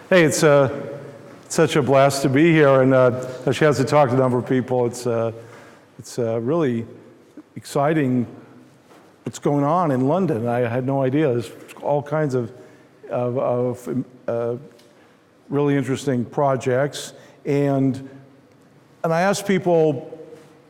Hey, it's such a blast to be here, and a chance to talk to a number of people. It's really exciting what's going on in London. I had no idea. There's all kinds of really interesting projects, and I asked people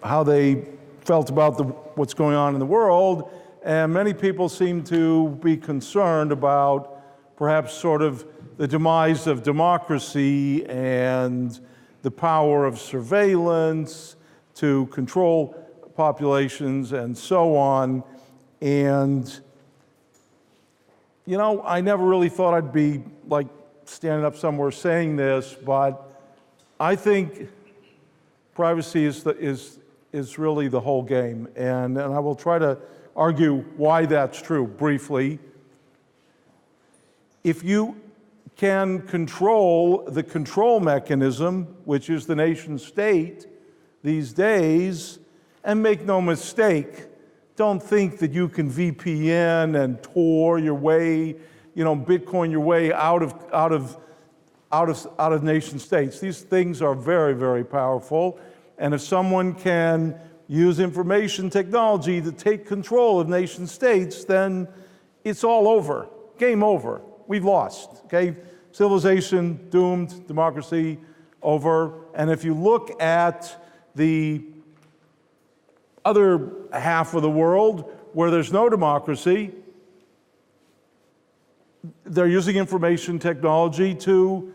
how they felt about what's going on in the world, and many people seem to be concerned about perhaps sort of the demise of democracy and the power of surveillance to control populations and so on. And, you know, I never really thought I'd be like standing up somewhere saying this, but I think privacy is really the whole game. And I will try to argue why that's true briefly. If you can control the control mechanism, which is the nation state these days, and make no mistake, don't think that you can VPN and Tor your way, Bitcoin your way out of nation states. These things are very, very powerful, and if someone can use information technology to take control of nation states, then it's all over, game over. We've lost, okay? Civilization doomed, democracy over. And if you look at the other half of the world where there's no democracy, they're using information technology to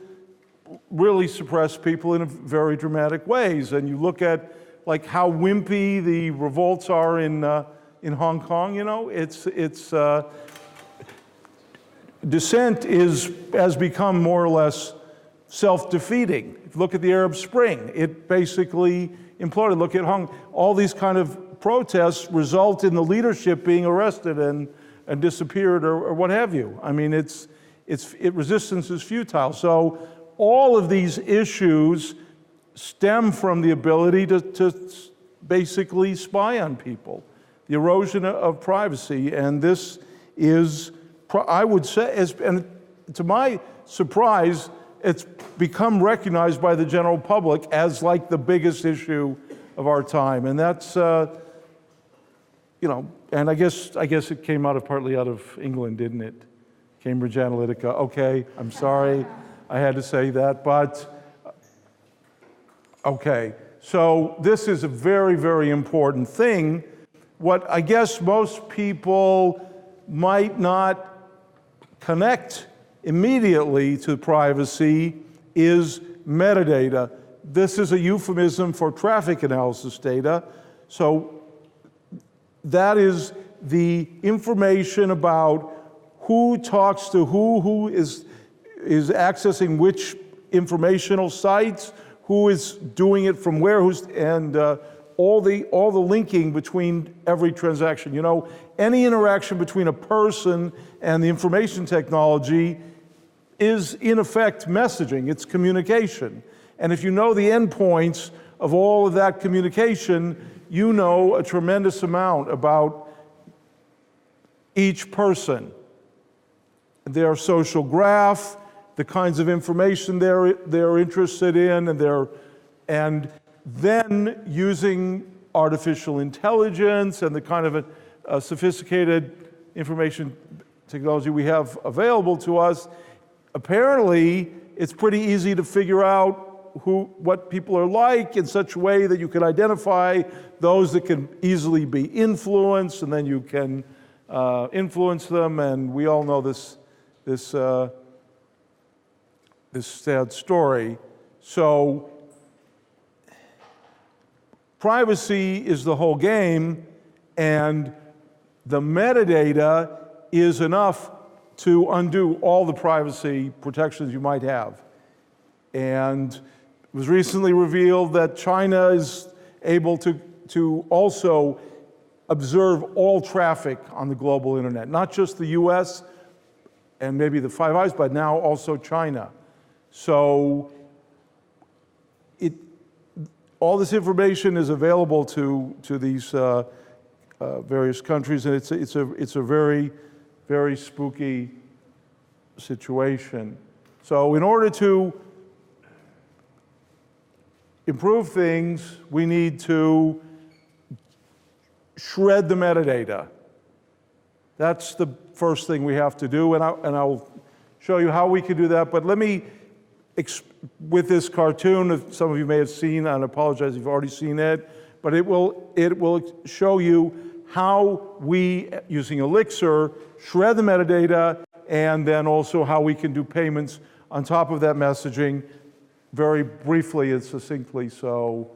really suppress people in very dramatic ways. And you look at like how wimpy the revolts are in Hong Kong, dissent has become more or less self-defeating. If you look at the Arab Spring, it basically imploded. Look at all these kind of protests result in the leadership being arrested and disappeared or what have you. I mean, resistance is futile. So all of these issues stem from the ability to basically spy on people, the erosion of privacy, and this is, I would say, and to my surprise, it's become recognized by the general public as like the biggest issue of our time, and that's, and I guess it came partly out of England, didn't it? Cambridge Analytica. Okay, I'm sorry, I had to say that, but okay. So this is a very, very important thing. What I guess most people might not connect immediately to privacy is metadata. This is a euphemism for traffic analysis data. So that is the information about who talks to who is accessing which informational sites, who is doing it from where, and all the linking between every transaction. Any interaction between a person and the information technology is in effect messaging, it's communication. And if you know the endpoints of all of that communication, you know a tremendous amount about each person, their social graph, the kinds of information they're interested in, and then using artificial intelligence and the kind of a sophisticated information technology we have available to us, apparently it's pretty easy to figure out what people are like in such a way that you can identify those that can easily be influenced, and then you can influence them. And we all know this sad story. So privacy is the whole game, and the metadata is enough to undo all the privacy protections you might have. And it was recently revealed that China is able to also observe all traffic on the global internet, not just the US and maybe the Five Eyes, but now also China. So all this information is available to these various countries, and it's a very, very spooky situation. So in order to improve things, we need to shred the metadata. That's the first thing we have to do, and I'll show you how we can do that. But let me, with this cartoon that some of you may have seen, and I apologize if you've already seen it, but it will show you how we, using Elixxir, shred the metadata, and then also how we can do payments on top of that messaging very briefly and succinctly. So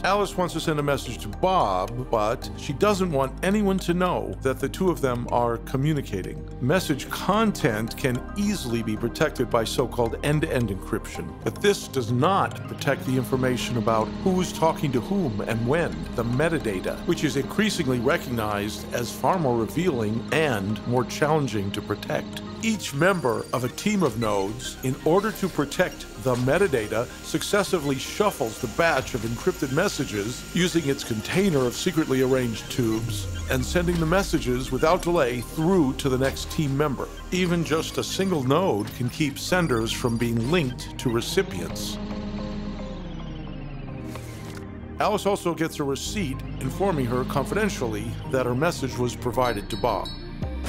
Alice wants to send a message to Bob, but she doesn't want anyone to know that the two of them are communicating. Message content can easily be protected by so-called end-to-end encryption, but this does not protect the information about who's talking to whom and when, the metadata, which is increasingly recognized as far more revealing and more challenging to protect. Each member of a team of nodes, in order to protect the metadata, successively shuffles the batch of encrypted messages using its container of secretly arranged tubes and sending the messages without delay through to the next team member. Even just a single node can keep senders from being linked to recipients. Alice also gets a receipt informing her confidentially that her message was provided to Bob.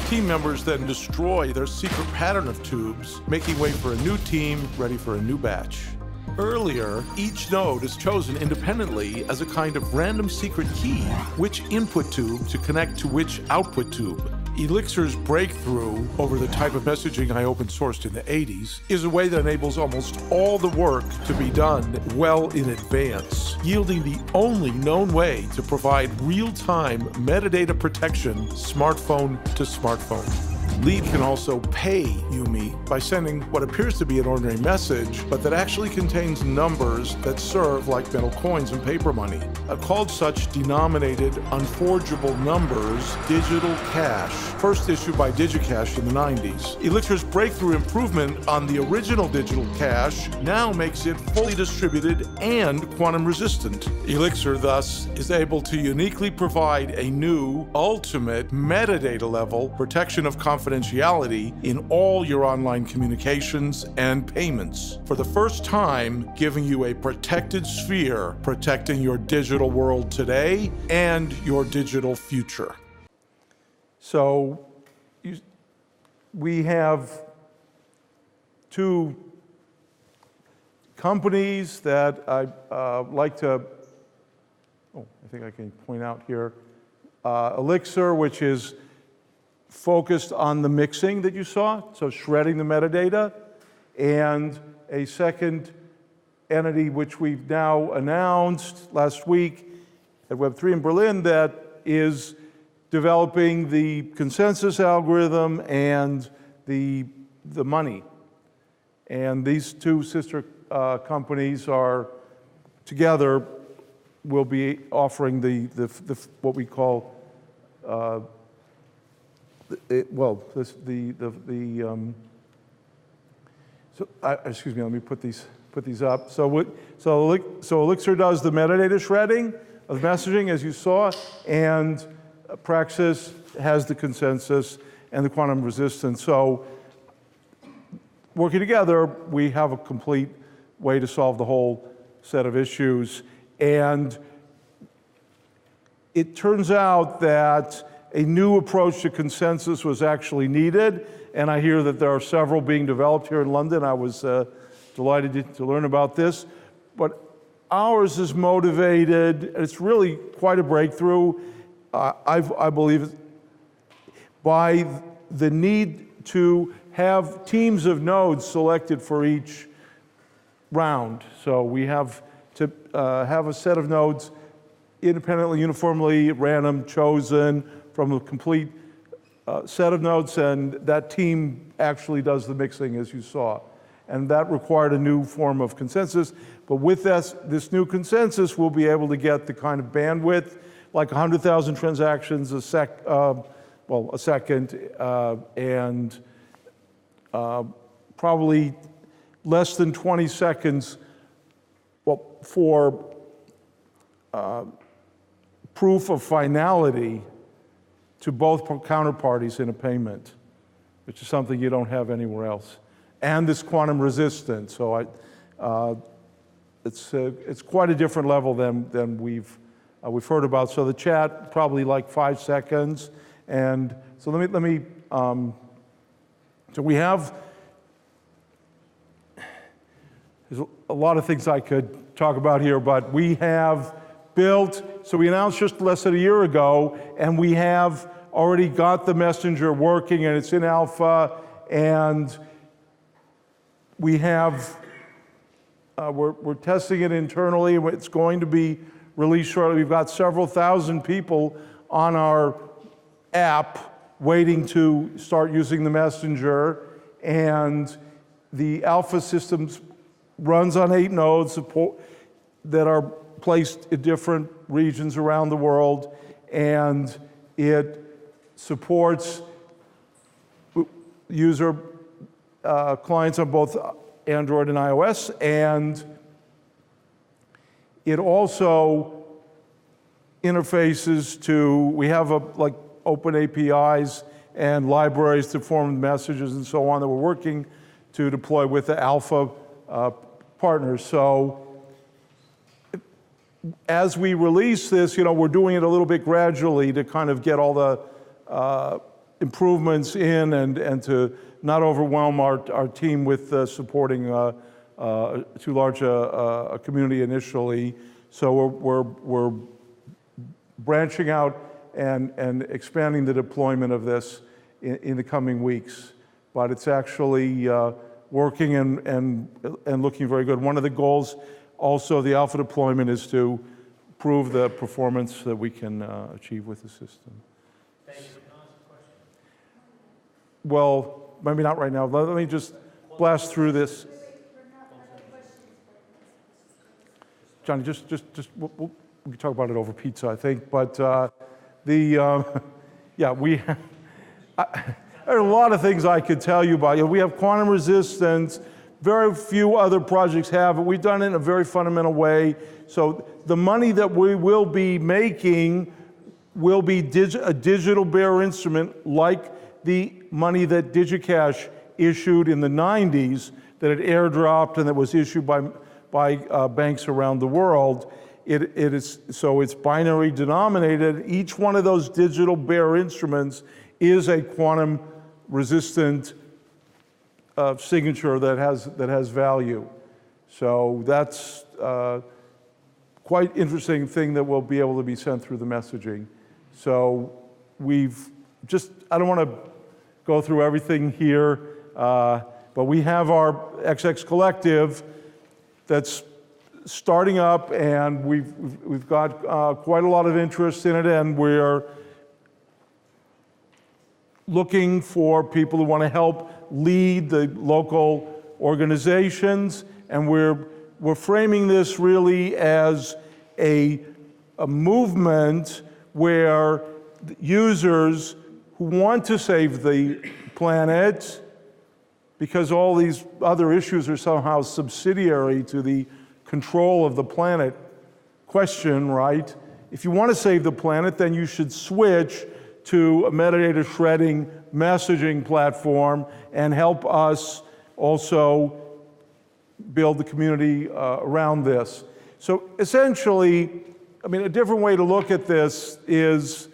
Team members then destroy their secret pattern of tubes, making way for a new team ready for a new batch. Earlier, each node is chosen independently as a kind of random secret key, which input tube to connect to which output tube. Elixxir's breakthrough over the type of messaging I open sourced in the 80s is a way that enables almost all the work to be done well in advance, yielding the only known way to provide real-time metadata protection smartphone to smartphone. Lead can also pay Yumi by sending what appears to be an ordinary message, but that actually contains numbers that serve like metal coins and paper money. Called such denominated unforgeable numbers digital cash, first issued by DigiCash in the 90s. Elixxir's breakthrough improvement on the original digital cash now makes it fully distributed and quantum resistant. Elixxir thus is able to uniquely provide a new, ultimate metadata level protection of confidentiality in all your online communications and payments. For the first time, giving you a protected sphere, protecting your digital world today and your digital future. So we have two companies that I like to, I think I can point out here. Elixxir, which is focused on the mixing that you saw, so shredding the metadata, and a second entity which we've now announced last week at Web3 in Berlin that is developing the consensus algorithm and the money. And these two sister companies are together will be offering the what we call excuse me, let me put these up. So Elixxir does the metadata shredding of messaging, as you saw, and Praxis has the consensus and the quantum resistance. So working together, we have a complete way to solve the whole set of issues. And it turns out that a new approach to consensus was actually needed, and I hear that there are several being developed here in London. I was delighted to learn about this. But ours is motivated, it's really quite a breakthrough, I believe, by the need to have teams of nodes selected for each round. So we have to have a set of nodes independently, uniformly, at random, chosen from a complete set of nodes, and that team actually does the mixing, as you saw. And that required a new form of consensus. But with this new consensus, we'll be able to get the kind of bandwidth, like 100,000 transactions a second, and probably less than 20 seconds for proof of finality to both counterparties in a payment, which is something you don't have anywhere else. and it's quantum resistant. So it's quite a different level than we've heard about. So the chat, probably like 5 seconds. And so let me so we have, there's a lot of things I could talk about here, but we have built, so we announced just less than a year ago, and we have already got the messenger working, and it's in alpha, and we have, we're testing it internally, and it's going to be released shortly. We've got several thousand people on our app waiting to start using the messenger, and the alpha systems runs on 8 nodes that are placed in different regions around the world, and it supports user clients on both Android and iOS, and it also interfaces to, we have like open APIs and libraries to form messages and so on that we're working to deploy with the alpha partners. So as we release this, we're doing it a little bit gradually to kind of get all the improvements in and to not overwhelm our team with supporting too large a community initially. So we're branching out and expanding the deployment of this in the coming weeks. But it's actually working and looking very good. One of the goals also of the alpha deployment is to prove the performance that we can achieve with the system. Thank you. Can I ask a question? Well, maybe not right now. Let me just blast through this. Johnny, just we can talk about it over pizza, I think. But yeah, there are a lot of things I could tell you about. We have quantum resistance. Very few other projects have, but we've done it in a very fundamental way. So the money that we will be making will be a digital bearer instrument like the money that DigiCash issued in the 90s, that it airdropped and that was issued by banks around the world. So it's binary denominated. Each one of those digital bearer instruments is a quantum resistant signature that has value. So that's quite interesting thing that will be able to be sent through the messaging. So I don't want to go through everything here, but we have our XX Collective that's starting up, and we've got quite a lot of interest in it, and we're looking for people who want to help lead the local organizations, and we're framing this really as a movement where users who want to save the planet, because all these other issues are somehow subsidiary to the control of the planet question, right? If you want to save the planet, then you should switch to a metadata shredding messaging platform and help us also build the community around this. So essentially, a different way to look at this is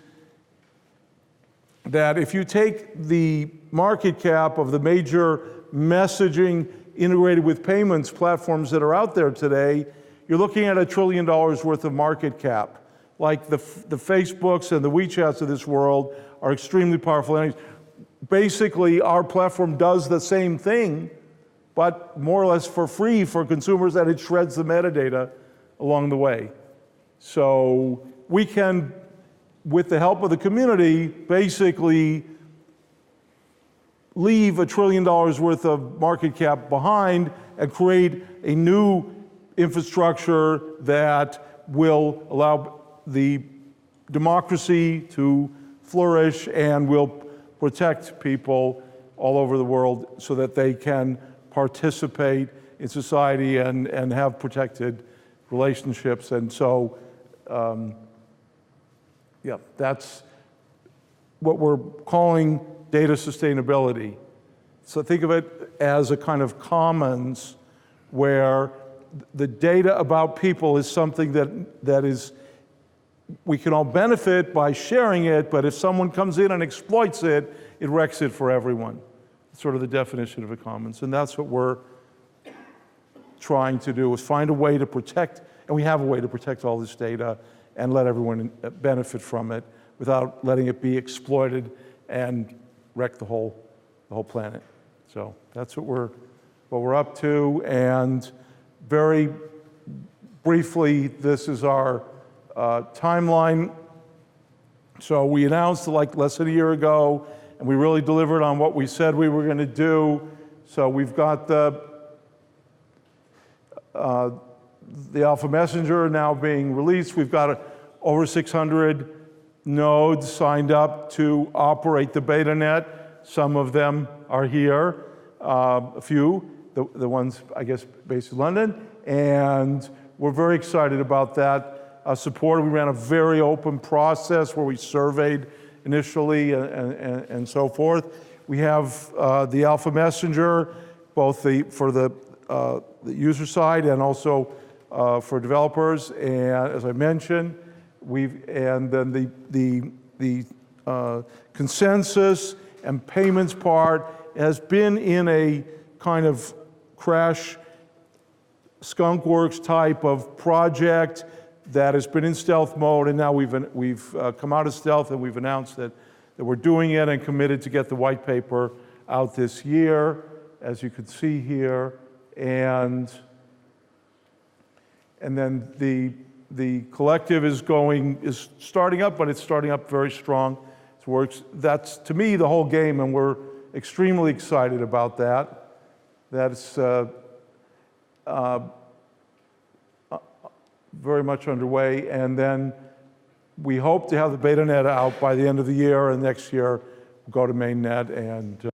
that if you take the market cap of the major messaging integrated with payments platforms that are out there today, you're looking at $1 trillion worth of market cap. Like the Facebooks and the WeChats of this world are extremely powerful entities. Basically, our platform does the same thing, but more or less for free for consumers, and it shreds the metadata along the way. So we can, with the help of the community, basically leave $1 trillion worth of market cap behind and create a new infrastructure that will allow the democracy to flourish and will protect people all over the world so that they can participate in society and have protected relationships. And so, yeah, that's what we're calling data sustainability. So think of it as a kind of commons where the data about people is something that is, we can all benefit by sharing it, but if someone comes in and exploits it, it wrecks it for everyone. It's sort of the definition of a commons, and that's what we're trying to do, is find a way to protect, and we have a way to protect all this data and let everyone benefit from it without letting it be exploited and wreck the whole planet. So that's what we're up to, and very briefly, this is our timeline. So we announced like less than a year ago, and we really delivered on what we said we were going to do. So we've got the Alpha Messenger now being released. We've got over 600 nodes signed up to operate the beta net. Some of them are here, a few, the ones, I guess, based in London. And we're very excited about that support. We ran a very open process where we surveyed initially and so forth. We have the Alpha Messenger, both for the user side and also for developers. And as I mentioned, and then the consensus and payments part has been in a kind of crash skunkworks type of project that has been in stealth mode, and now we've come out of stealth and we've announced that we're doing it and committed to get the white paper out this year, as you can see here, and then the collective is starting up, but it's starting up very strong. That's, to me, the whole game, and we're extremely excited about that. That's very much underway, and then we hope to have the beta net out by the end of the year, and next year we'll go to mainnet and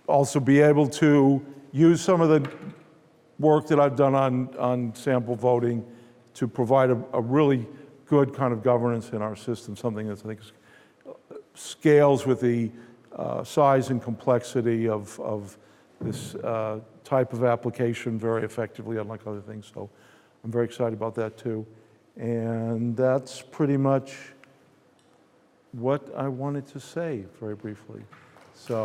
also be able to use some of the work that I've done on sample voting to provide a really good kind of governance in our system, something that I think scales with the size and complexity of this type of application very effectively, unlike other things. So I'm very excited about that too. And that's pretty much what I wanted to say very briefly. So.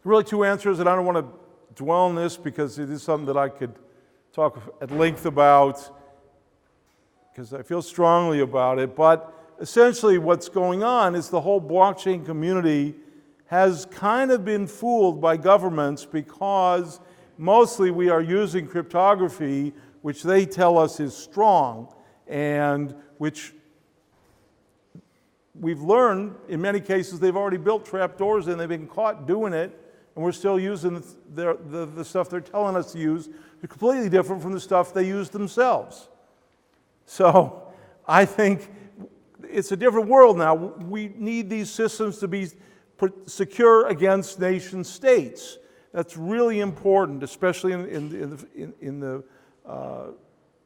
Really two answers, and I don't want to dwell on this because it is something that I could talk at length about because I feel strongly about it. But essentially what's going on is the whole blockchain community has kind of been fooled by governments because mostly we are using cryptography, which they tell us is strong, and which we've learned in many cases they've already built trapdoors and they've been caught doing it, and we're still using the stuff they're telling us to use. They're completely different from the stuff they use themselves. So I think it's a different world now. We need these systems to be secure against nation states. That's really important, especially in the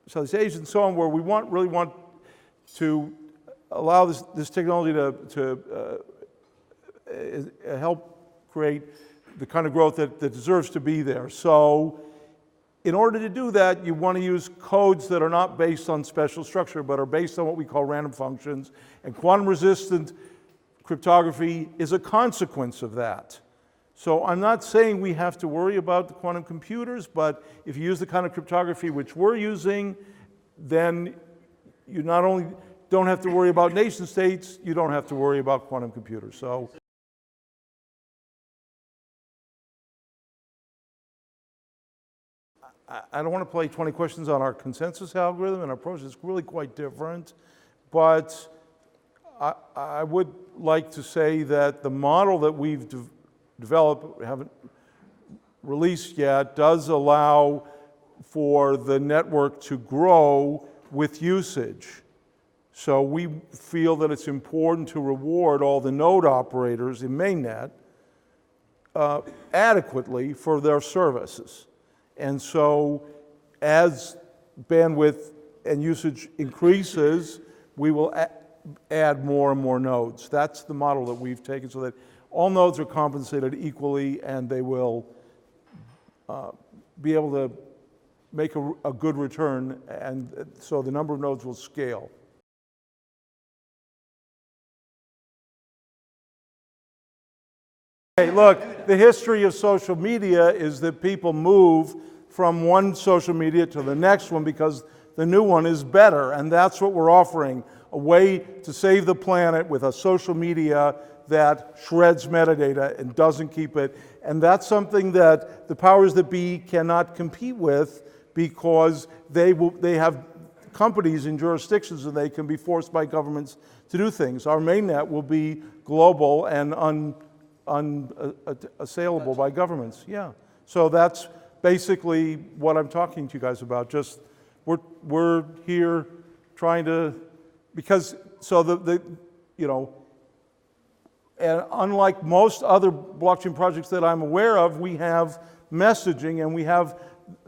Southeast Asia and so on, where we really want to allow this technology to help create the kind of growth that deserves to be there. So in order to do that, you want to use codes that are not based on special structure, but are based on what we call random functions. And quantum-resistant cryptography is a consequence of that. So I'm not saying we have to worry about the quantum computers, but if you use the kind of cryptography which we're using, then you not only don't have to worry about nation states, you don't have to worry about quantum computers. So. I don't want to play 20 questions on our consensus algorithm, and our approach is really quite different. But I would like to say that the model that we've developed, we haven't released yet, does allow for the network to grow with usage. So we feel that it's important to reward all the node operators in mainnet adequately for their services. And so as bandwidth and usage increases, we will add more and more nodes. That's the model that we've taken, so that all nodes are compensated equally, and they will be able to make a good return, and so the number of nodes will scale. Hey, look, the history of social media is that people move from one social media to the next one because the new one is better, and that's what we're offering, a way to save the planet with a social media that shreds metadata and doesn't keep it. And that's something that the powers that be cannot compete with, because they have companies in jurisdictions and they can be forced by governments to do things. Our mainnet will be global and unassailable by governments. Yeah. So that's basically what I'm talking to you guys about. Just we're here trying to, because so and unlike most other blockchain projects that I'm aware of, we have messaging and we have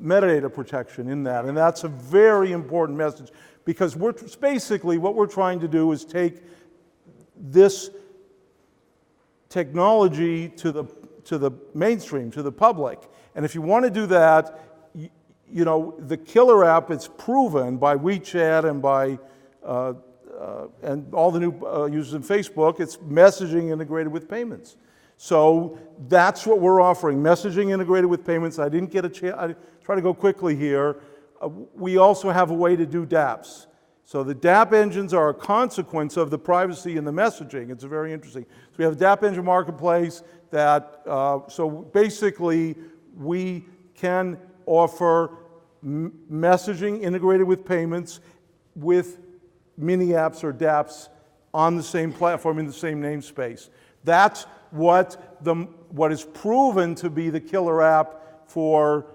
metadata protection in that, and that's a very important message, because basically what we're trying to do is take this technology to the mainstream, to the public. And if you want to do that, the killer app is proven by WeChat and by and all the new users in Facebook. It's messaging integrated with payments. So that's what we're offering, messaging integrated with payments. I didn't get a chance, I try to go quickly here. We also have a way to do dApps. So the dApp engines are a consequence of the privacy and the messaging. It's very interesting. So we have a dApp engine marketplace that, so basically we can offer messaging integrated with payments with mini apps or dApps on the same platform in the same namespace. That's what is proven to be the killer app for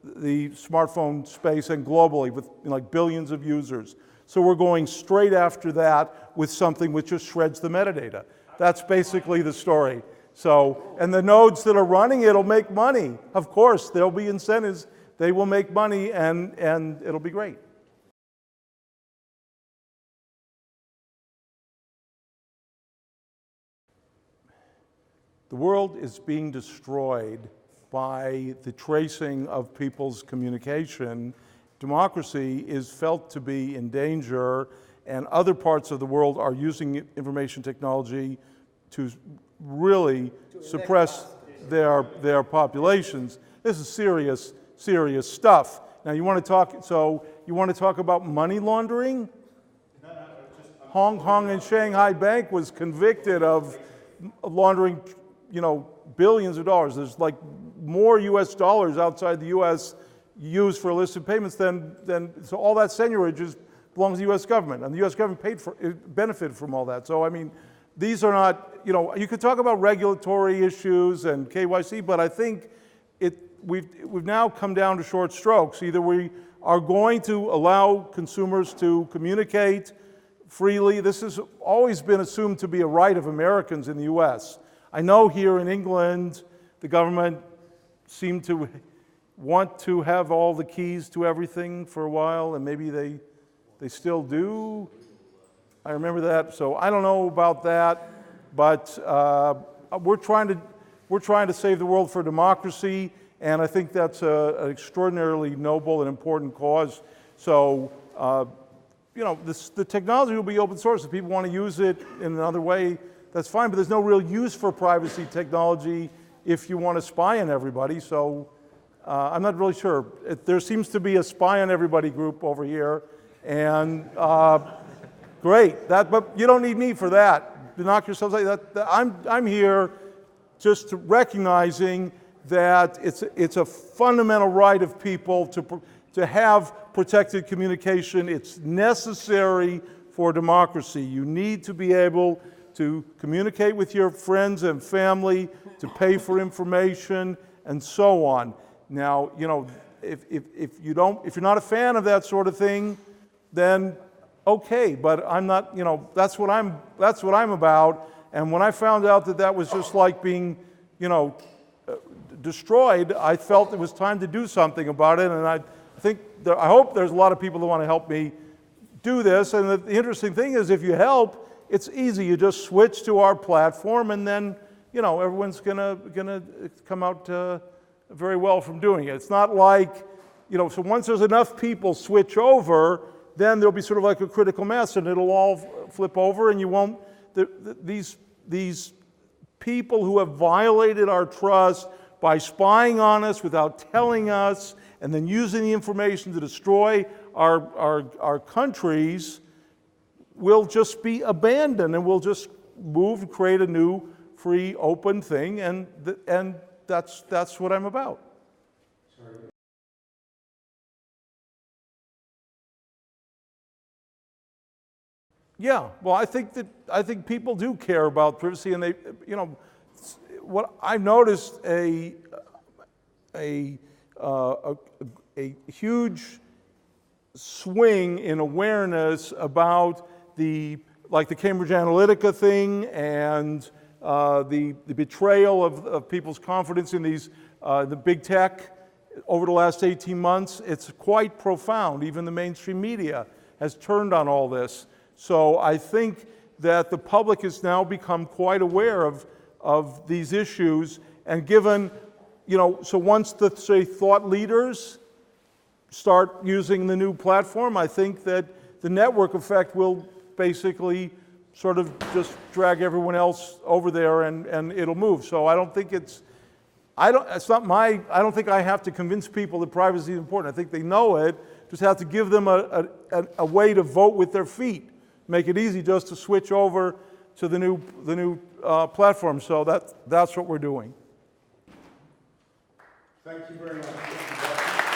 the smartphone space and globally, with like billions of users. So we're going straight after that with something which just shreds the metadata. That's basically the story. So, and the nodes that are running it will make money. Of course, there'll be incentives. They will make money, and it'll be great. The world is being destroyed by the tracing of people's communication. Democracy is felt to be in danger, and other parts of the world are using information technology to really suppress their populations. This is serious stuff. Now you want to talk about money laundering? Hong Kong and Shanghai Bank was convicted of laundering, billions of dollars. There's like more US dollars outside the US used for illicit payments so all that seigniorage belongs to the US government, and the US government benefited from all that. So I mean, these are not, you could talk about regulatory issues and KYC, but I think we've now come down to short strokes. Either we are going to allow consumers to communicate freely. This has always been assumed to be a right of Americans in the US. I know here in England, the government seemed to want to have all the keys to everything for a while, and maybe they still do. I remember that, so I don't know about that, but we're trying to save the world for democracy, and I think that's an extraordinarily noble and important cause. So, the technology will be open source. If people want to use it in another way, that's fine, but there's no real use for privacy technology if you want to spy on everybody. So I'm not really sure. There seems to be a spy on everybody group over here, and great. But you don't need me for that. To knock yourselves out. I'm here just recognizing that it's a fundamental right of people to have protected communication. It's necessary for democracy. You need to be able to communicate with your friends and family, to pay for information, and so on. Now, if you're not a fan of that sort of thing, then okay. But I'm not. That's what I'm about. And when I found out that was just like being, destroyed, I felt it was time to do something about it, and I hope there's a lot of people that want to help me do this. And the interesting thing is, if you help, it's easy. You just switch to our platform, and then everyone's gonna come out very well from doing it. It's not like so once there's enough people switch over, then there'll be sort of like a critical mass, and it'll all flip over, and you won't. These people who have violated our trust by spying on us without telling us, and then using the information to destroy our countries, will just be abandoned, and we'll just move and create a new, free, open thing, and that's what I'm about. Yeah, well, I think people do care about privacy, and they, what I've noticed a huge swing in awareness about the Cambridge Analytica thing and the betrayal of people's confidence in the big tech over the last 18 months. It's quite profound. Even the mainstream media has turned on all this. So I think that the public has now become quite aware of these issues, and given, so once the, say, thought leaders start using the new platform, I think that the network effect will basically sort of just drag everyone else over there, and it'll move. So I don't think I don't think I have to convince people that privacy is important. I think they know it, just have to give them a way to vote with their feet. Make it easy just to switch over to the new platform. So that's what we're doing. Thank you very much.